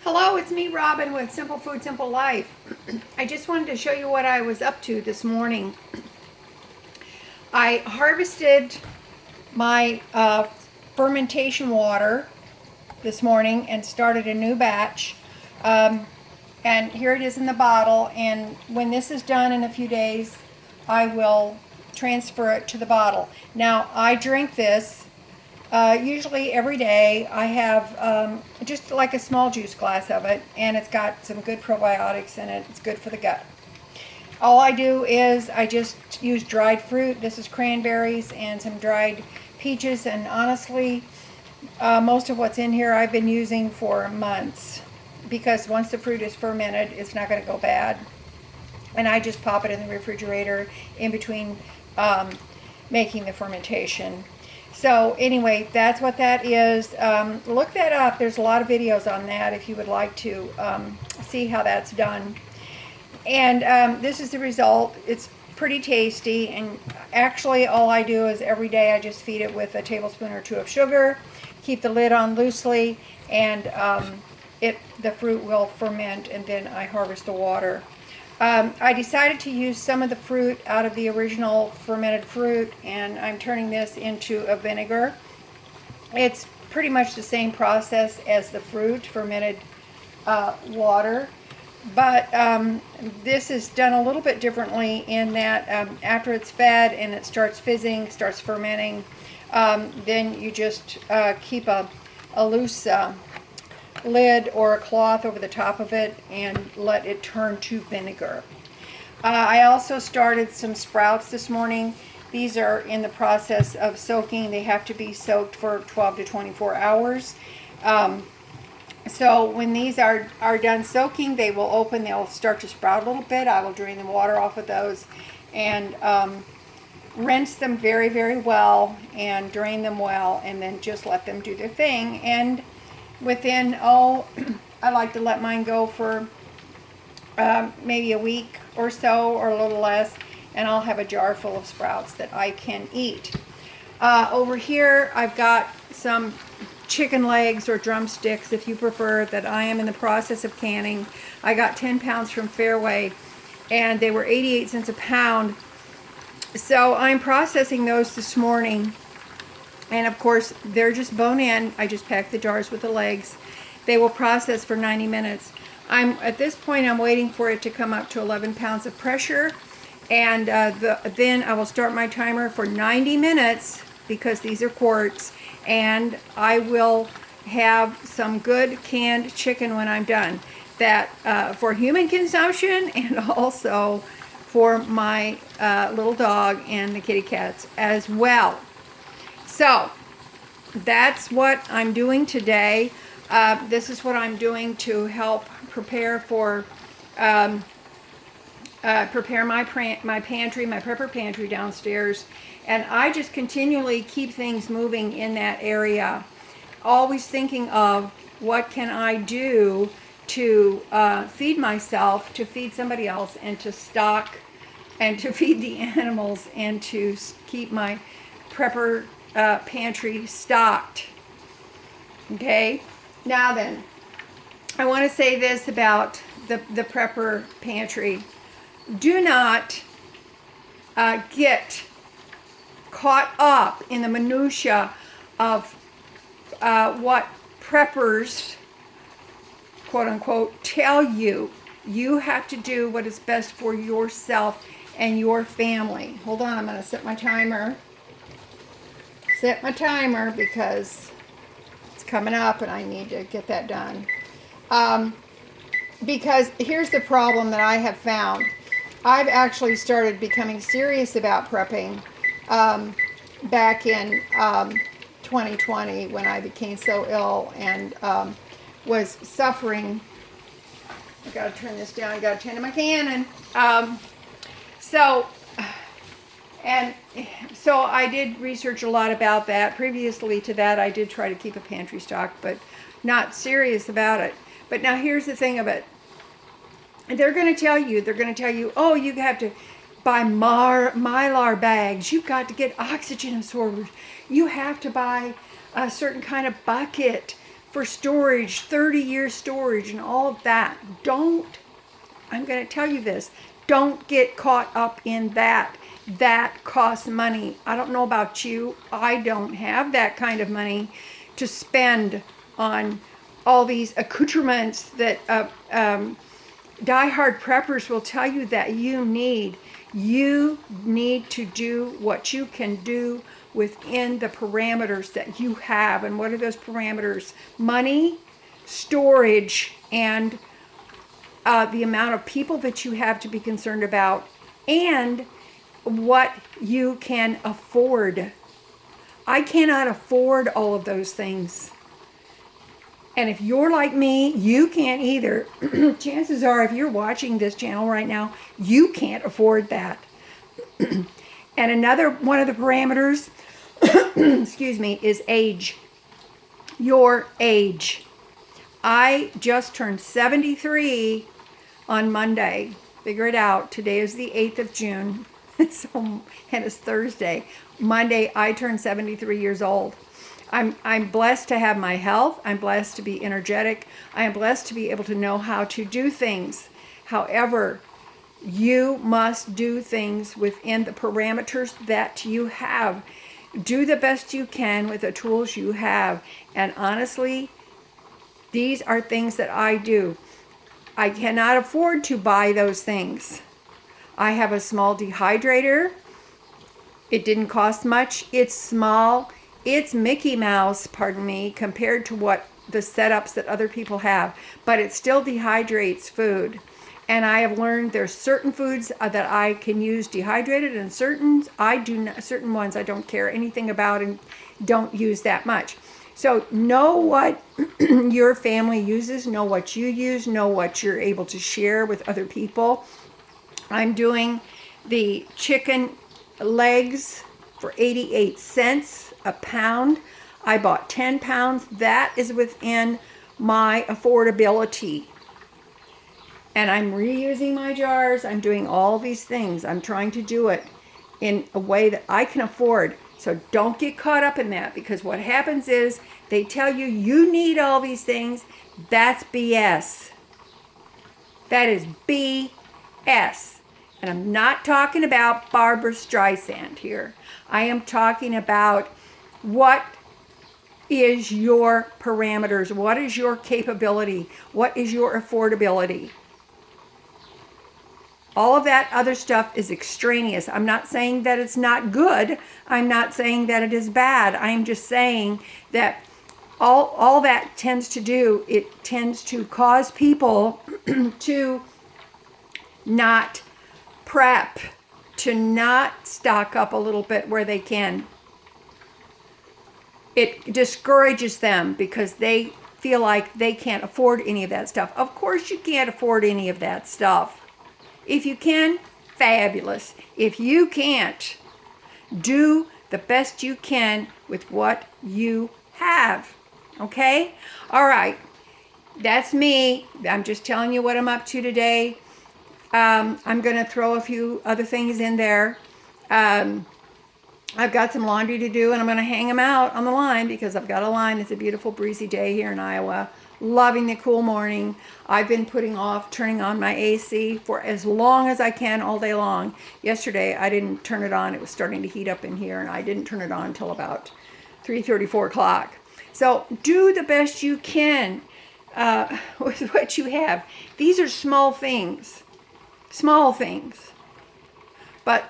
Hello, it's me, Robin, with Simple Food, Simple Life. I just wanted to show you what I was up to this morning. I harvested my fermentation water this morning and started a new batch. And here it is in the bottle. And when this is done in a few days, I will transfer it to the bottle. Now, I drink this usually every day. I have just like a small juice glass of it, and it's got some good probiotics in it. It's good for the gut. All I do is I just use dried fruit. This is cranberries and some dried peaches, and honestly, most of what's in here I've been using for months because once the fruit is fermented, it's not going to go bad. And I just pop it in the refrigerator in between making the fermentation. So anyway, that's what that is. Look that up. There's a lot of videos on that if you would like to see how that's done. And this is the result. It's pretty tasty, and actually all I do is every day I just feed it with a tablespoon or two of sugar, keep the lid on loosely, and the fruit will ferment, and then I harvest the water. I decided to use some of the fruit out of the original fermented fruit, and I'm turning this into a vinegar. It's pretty much the same process as the fruit fermented water, but this is done a little bit differently in that after it's fed and it starts fizzing, starts fermenting, then you just keep a loose lid or a cloth over the top of it and let it turn to vinegar. I also started some sprouts this morning. These are in the process of soaking. They have to be soaked for 12 to 24 hours. So when these are done soaking, they will open. They'll start to sprout a little bit. I will drain the water off of those and rinse them very, very well and drain them well, and then just let them do their thing. And within, I like to let mine go for maybe a week or so, or a little less, and I'll have a jar full of sprouts that I can eat. Over here, I've got some chicken legs or drumsticks, if you prefer, that I am in the process of canning. I got 10 pounds from Fairway, and they were 88 cents a pound. So I'm processing those this morning. And of course, they're just bone in. I just pack the jars with the legs. They will process for 90 minutes. At this point, I'm waiting for it to come up to 11 pounds of pressure. And then I will start my timer for 90 minutes because these are quarts. And I will have some good canned chicken when I'm done. That for human consumption and also for my little dog and the kitty cats as well. So that's what I'm doing today. This is what I'm doing to help prepare for prepare my pantry, my prepper pantry downstairs. And I just continually keep things moving in that area, always thinking of what can I do to feed myself, to feed somebody else, and to stock and to feed the animals, and to keep my prepper pantry stocked. Okay, now then, I want to say this about the prepper pantry. Do not get caught up in the minutia of what preppers, quote unquote, tell you. You have to do what is best for yourself and your family. Hold on, I'm going to set my timer. Set my timer because it's coming up and I need to get that done. Because here's the problem that I have found. I've actually started becoming serious about prepping back in 2020 when I became so ill and was suffering. I gotta turn this down. I gotta tend to my cannon. So I did research a lot about that. Previously to that, I did try to keep a pantry stock, but not serious about it. But now here's the thing of it. They're going to tell you, oh, you have to buy Mylar bags. You've got to get oxygen absorbers. You have to buy a certain kind of bucket for storage, 30-year storage and all of that. I'm going to tell you this, don't get caught up in that. That costs money. I don't know about you. I don't have that kind of money to spend on all these accoutrements that die-hard preppers will tell you that you need. You need to do what you can do within the parameters that you have. And what are those parameters? Money, storage, and the amount of people that you have to be concerned about, and what you can afford. I cannot afford all of those things. And if you're like me, you can't either. Chances are, if you're watching this channel right now, you can't afford that. And another one of the parameters, excuse me, is age. Your age. I just turned 73 on Monday. Figure it out. Today is the 8th of June. And it's Thursday. Monday, I turned 73 years old. I'm blessed to have my health. I'm blessed to be energetic. I am blessed to be able to know how to do things. However, you must do things within the parameters that you have. Do the best you can with the tools you have. And honestly, these are things that I do. I cannot afford to buy those things. I have a small dehydrator. It didn't cost much. It's small. It's Mickey Mouse, pardon me, compared to what the setups that other people have. But it still dehydrates food. And I have learned there's certain foods that I can use dehydrated, and certain ones I don't care anything about and don't use that much. So know what your family uses, know what you use, know what you're able to share with other people. I'm doing the chicken legs for 88 cents a pound. I bought 10 pounds. That is within my affordability. And I'm reusing my jars. I'm doing all these things. I'm trying to do it in a way that I can afford. So don't get caught up in that, because what happens is they tell you you need all these things. That's BS. That is BS. And I'm not talking about Barbra Streisand here. I am talking about what is your parameters? What is your capability? What is your affordability? All of that other stuff is extraneous. I'm not saying that it's not good. I'm not saying that it is bad. I'm just saying that all that tends to do, it tends to cause people to not prep, to not stock up a little bit where they can. It discourages them because they feel like they can't afford any of that stuff. Of course you can't afford any of that stuff. If you can, fabulous. If you can't, do the best you can with what you have. Okay? All right. That's me. I'm just telling you what I'm up to today. I'm going to throw a few other things in there. I've got some laundry to do, and I'm going to hang them out on the line because I've got a line. It's a beautiful breezy day here in Iowa. Loving the cool morning. I've been putting off turning on my AC for as long as I can all day long. Yesterday, I didn't turn it on. It was starting to heat up in here, and I didn't turn it on until about 3:30, 4 o'clock. So do the best you can with what you have. These are small things. Small things. But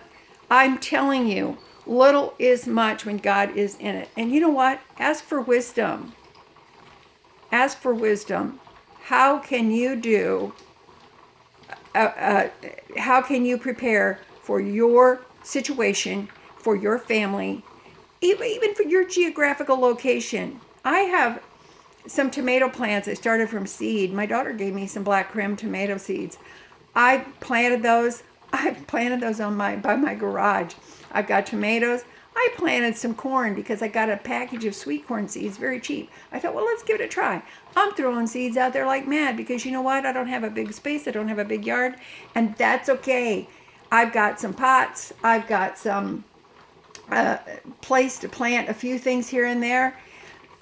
I'm telling you, little is much when God is in it. And you know what? Ask for wisdom. Ask for wisdom. How can you do, how can you prepare for your situation, for your family, even for your geographical location? I have some tomato plants I started from seed. My daughter gave me some black Krim tomato seeds. I planted those. I've planted those by my garage. I've got tomatoes. I planted some corn because I got a package of sweet corn seeds, very cheap. I thought, well, let's give it a try. I'm throwing seeds out there like mad because you know what? I don't have a big space. I don't have a big yard, and that's okay. I've got some pots. I've got some place to plant a few things here and there.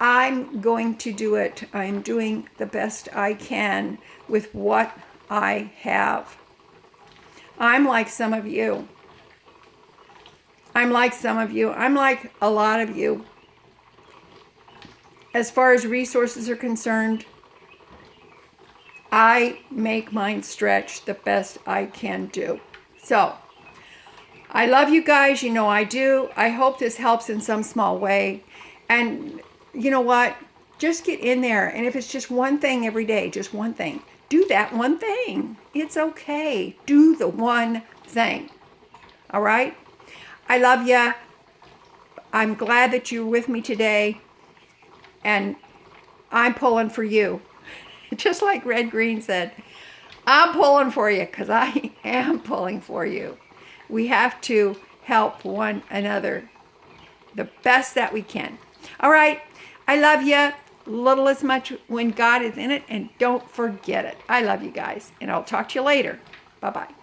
I'm going to do it. I'm doing the best I can with what I have. I'm like some of you. I'm like some of you. I'm like a lot of you. As far as resources are concerned, I make mine stretch the best I can do. So, I love you guys. You know I do. I hope this helps in some small way. And you know what? Just get in there. And if it's just one thing every day, just one thing, do that one thing. It's okay. Do the one thing. All right? I love you. I'm glad that you're with me today. And I'm pulling for you. Just like Red Green said, I'm pulling for you because I am pulling for you. We have to help one another the best that we can. All right. I love you. Little as much when God is in it, and don't forget it. I love you guys, and I'll talk to you later. Bye-bye.